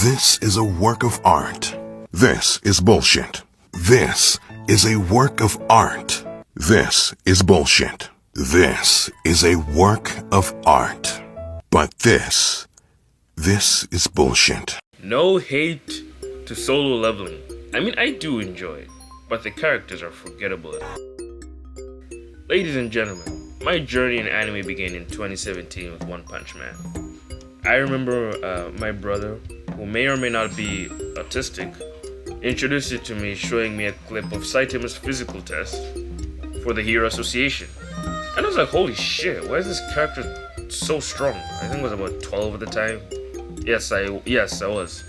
This is a work of art. This is bullshit. This is a work of art. This is bullshit. This is a work of art. But this is bullshit. No hate to solo leveling. I mean, I do enjoy it, but the characters are forgettable. Ladies and gentlemen, my journey in anime began in 2017 with One Punch Man. I remember my brother, who may or may not be autistic, introduced it to me, showing me a clip of Saitama's physical test for the Hero Association. And I was like, holy shit, why is this character so strong? I think I was about 12 at the time. Yes, I was.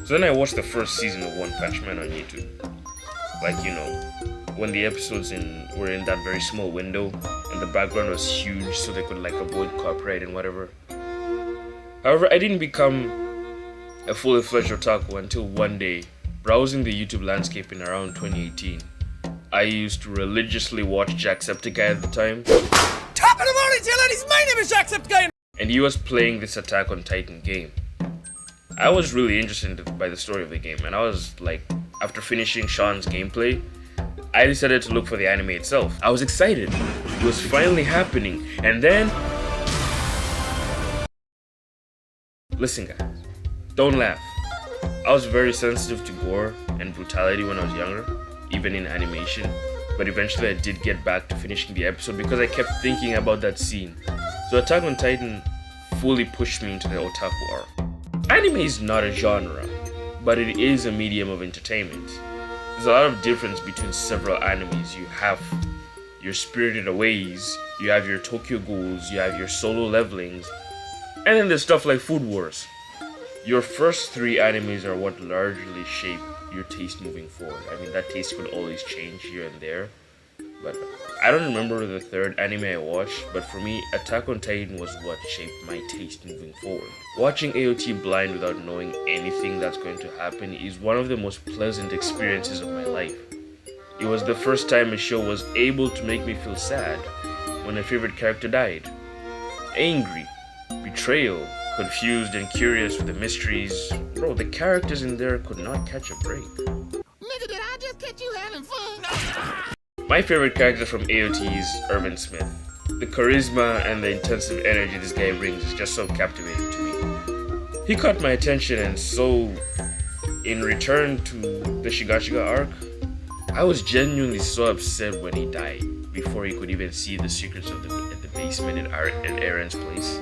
So then I watched the first season of One Punch Man on YouTube. Like, you know, when the episodes were in that very small window and the background was huge so they could like avoid copyright and whatever. However, I didn't become a fully fledged otaku until one day, browsing the YouTube landscape in around 2018. I used to religiously watch Jacksepticeye at the time. Top of the morning, dear ladies, my name is Jacksepticeye! And he was playing this Attack on Titan game. I was really interested by the story of the game, and I was like, after finishing Sean's gameplay, I decided to look for the anime itself. I was excited. It was finally happening, and then... Listen guys, don't laugh. I was very sensitive to gore and brutality when I was younger, even in animation, but eventually I did get back to finishing the episode because I kept thinking about that scene. So Attack on Titan fully pushed me into the otaku arc. Anime is not a genre, but it is a medium of entertainment. There's a lot of difference between several animes. You have your Spirited Aways, you have your Tokyo Ghouls, you have your Solo Levelings, and then there's stuff like Food Wars. Your first three animes are what largely shape your taste moving forward. I mean, that taste could always change here and there, but I don't remember the third anime I watched, but for me, Attack on Titan was what shaped my taste moving forward. Watching AOT blind without knowing anything that's going to happen is one of the most pleasant experiences of my life. It was the first time a show was able to make me feel sad when a favorite character died, angry, betrayal, confused and curious with the mysteries. Bro, the characters in there could not catch a break. Nigga, did I just catch you having fun? My favorite character from AOT is Irvin Smith. The charisma and the intensive energy this guy brings is just so captivating to me. He caught my attention, and so, in return to the Shigashiga arc, I was genuinely so upset when he died, before he could even see the secrets of the basement at Aaron's place.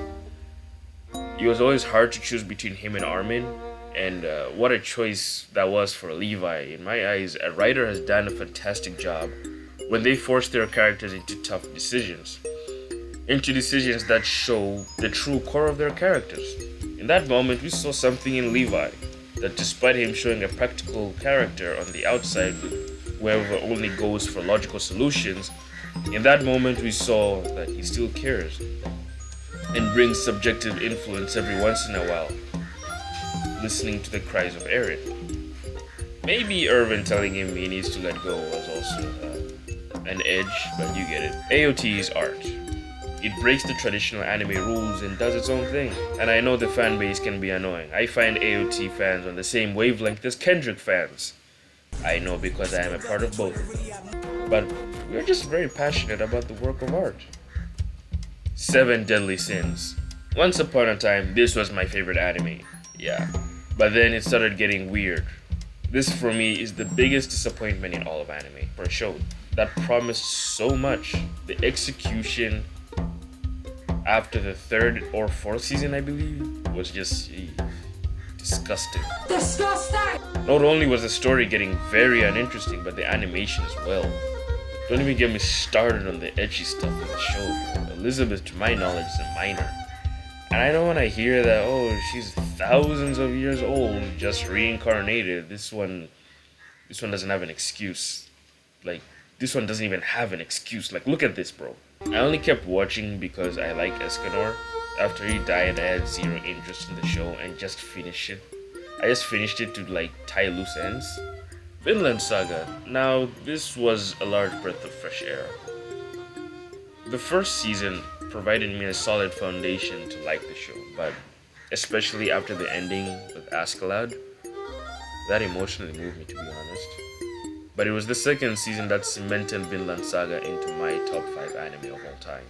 It was always hard to choose between him and Armin, and what a choice that was for Levi. In my eyes, a writer has done a fantastic job when they force their characters into tough decisions. Into decisions that show the true core of their characters. In that moment, we saw something in Levi, that despite him showing a practical character on the outside with whoever only goes for logical solutions, in that moment we saw that he still cares and brings subjective influence every once in a while, listening to the cries of Eren. Maybe Irvin telling him he needs to let go was also an edge, but you get it. AOT is art. It breaks the traditional anime rules and does its own thing. And I know the fan base can be annoying. I find AOT fans on the same wavelength as Kendrick fans. I know because I am a part of both of them. But we're just very passionate about the work of art. 7 Deadly Sins. Once upon a time, this was my favorite anime. Yeah. But then it started getting weird. This for me is the biggest disappointment in all of anime for a show that promised so much. The execution after the 3rd or 4th season, I believe, was just disgusting. Disgusting! Not only was the story getting very uninteresting, but the animation as well. Don't even get me started on the edgy stuff in the show. Elizabeth, to my knowledge, is a minor. And I know when I hear that, oh, she's thousands of years old, just reincarnated, this one doesn't have an excuse. Like, this one doesn't even have an excuse. Like, look at this, bro. I only kept watching because I like Escanor. After he died, I had zero interest in the show and just finished it. I just finished it to, like, tie loose ends. Vinland Saga. Now, this was a large breath of fresh air. The first season provided me a solid foundation to like the show, but especially after the ending with Askeladd. That emotionally moved me, to be honest. But it was the second season that cemented Vinland Saga into my top 5 anime of all time.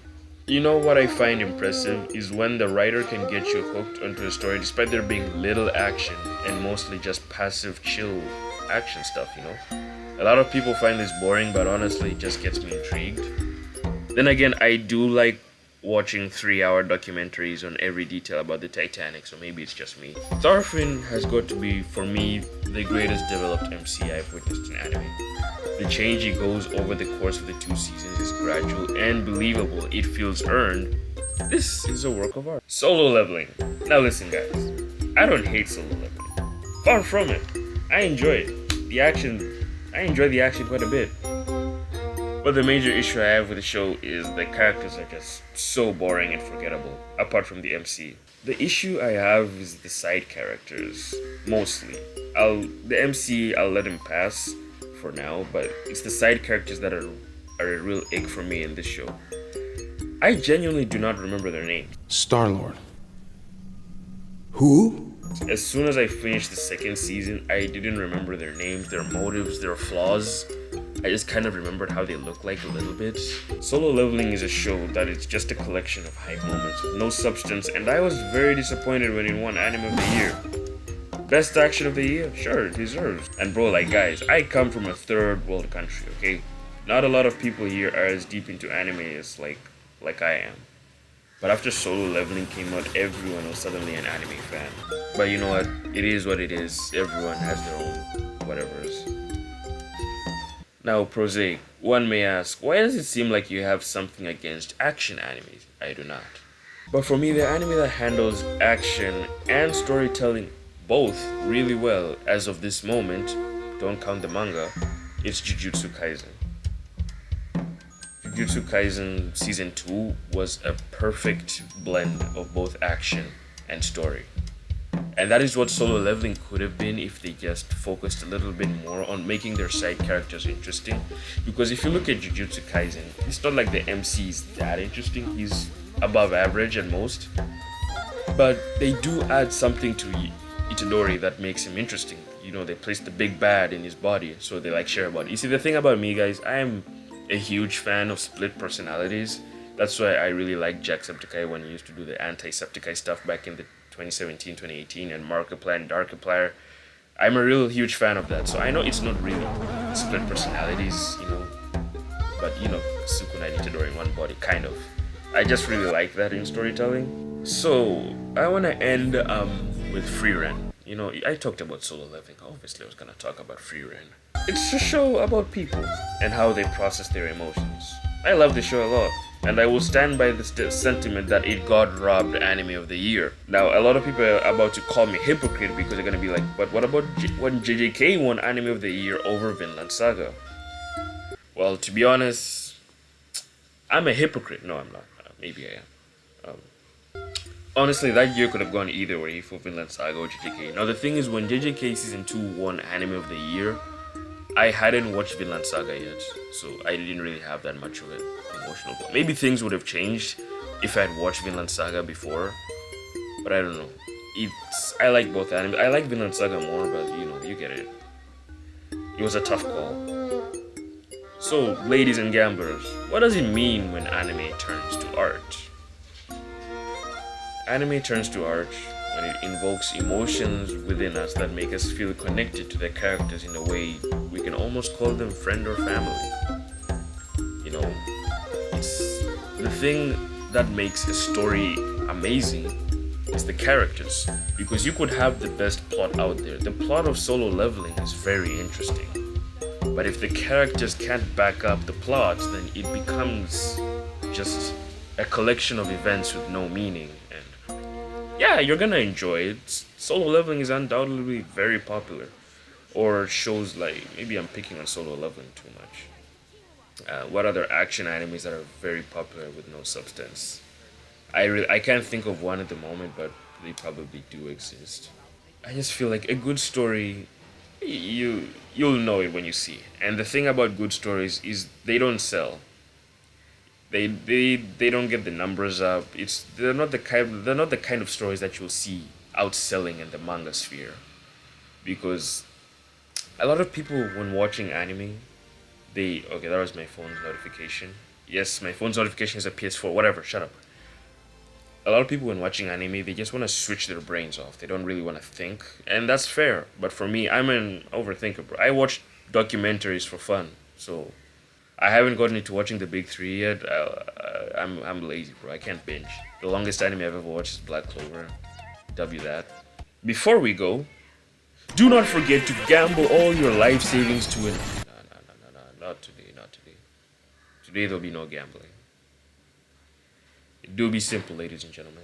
You know what I find impressive is when the writer can get you hooked onto a story despite there being little action and mostly just passive chill action stuff, you know? A lot of people find this boring, but honestly it just gets me intrigued. Then again, I do like watching 3-hour documentaries on every detail about the Titanic, so maybe it's just me. Thorfinn has got to be, for me, the greatest developed MC I've witnessed in anime. The change he goes over the course of the 2 seasons is gradual and believable. It feels earned. This is a work of art. Solo leveling. Now listen guys, I don't hate solo leveling. Far from it. I enjoy it. I enjoy the action quite a bit. But the major issue I have with the show is the characters are just so boring and forgettable, apart from the MC. The issue I have is the side characters, mostly. The MC, I'll let him pass for now, but it's the side characters that are a real ick for me in this show. I genuinely do not remember their names. Star-Lord. Who? As soon as I finished the second season, I didn't remember their names, their motives, their flaws. I just kind of remembered how they look like a little bit. Solo Leveling is a show that is just a collection of hype moments with no substance, and I was very disappointed when it won Anime of the Year. Best action of the year? Sure, it deserves. And bro, like guys, I come from a third world country, okay? Not a lot of people here are as deep into anime as like I am. But after Solo Leveling came out, everyone was suddenly an anime fan. But you know what? It is what it is. Everyone has their own whatevers. Now, prosaic, one may ask, why does it seem like you have something against action animes? I do not. But for me, the anime that handles action and storytelling both really well as of this moment, don't count the manga, it's Jujutsu Kaisen. Jujutsu Kaisen Season 2 was a perfect blend of both action and story. And that is what Solo Leveling could have been if they just focused a little bit more on making their side characters interesting. Because if you look at Jujutsu Kaisen, it's not like the MC is that interesting. He's above average at most. But they do add something to Itadori that makes him interesting. You know, they place the big bad in his body, so they share about it. You see, the thing about me, guys, I am a huge fan of split personalities. That's why I really like Jacksepticeye when he used to do the anti-Septiceye stuff back in the 2017, 2018, and Markiplier and Darkiplier. I'm a real huge fan of that. So I know it's not really split personalities, you know, but you know, Sukuna and Itadori in one body, kind of. I just really like that in storytelling. So I want to end with Freeren. You know, I talked about Solo Leveling. Obviously, I was gonna talk about Freeren. It's a show about people and how they process their emotions. I love the show a lot, and I will stand by the sentiment that it got robbed Anime of the Year. Now, a lot of people are about to call me hypocrite because they're gonna be like, but what about when JJK won Anime of the Year over Vinland Saga? Well, to be honest, I'm a hypocrite. No, I'm not. Maybe I am. Honestly, that year could have gone either way for Vinland Saga or JJK. Now, the thing is, when JJK Season 2 won Anime of the Year, I hadn't watched Vinland Saga yet, so I didn't really have that much of an emotional bond. Maybe things would have changed if I had watched Vinland Saga before, but I don't know. I like both animes. I like Vinland Saga more, but you know, you get it. It was a tough call. So, ladies and gamblers, what does it mean when anime turns to art? Anime turns to art when it invokes emotions within us that make us feel connected to the characters in a way we can almost call them friend or family. You know, it's the thing that makes a story amazing is the characters, because you could have the best plot out there. The plot of Solo Leveling is very interesting, but if the characters can't back up the plot, then it becomes just a collection of events with no meaning. And yeah, you're gonna enjoy it. Solo Leveling is undoubtedly very popular. Or shows like, maybe I'm picking on Solo Leveling too much. What other action animes that are very popular with no substance? I can't think of one at the moment, but they probably do exist. I just feel like a good story, you'll know it when you see it. And the thing about good stories is they don't sell. They don't get the numbers up. They're not the kind of stories that you'll see outselling in the manga sphere, because a lot of people when watching anime, okay, that was my phone's notification. Yes, my phone's notification is a PS4. Whatever. Shut up. A lot of people when watching anime, they just want to switch their brains off. They don't really want to think, and that's fair. But for me, I'm an overthinker, bro. I watch documentaries for fun, so I haven't gotten into watching the big three yet. I'm lazy, bro. I can't binge. The longest anime I've ever watched is Black Clover. W that. Before we go, do not forget to gamble all your life savings to win. No, not today, not today. Today there'll be no gambling. It do be simple, ladies and gentlemen.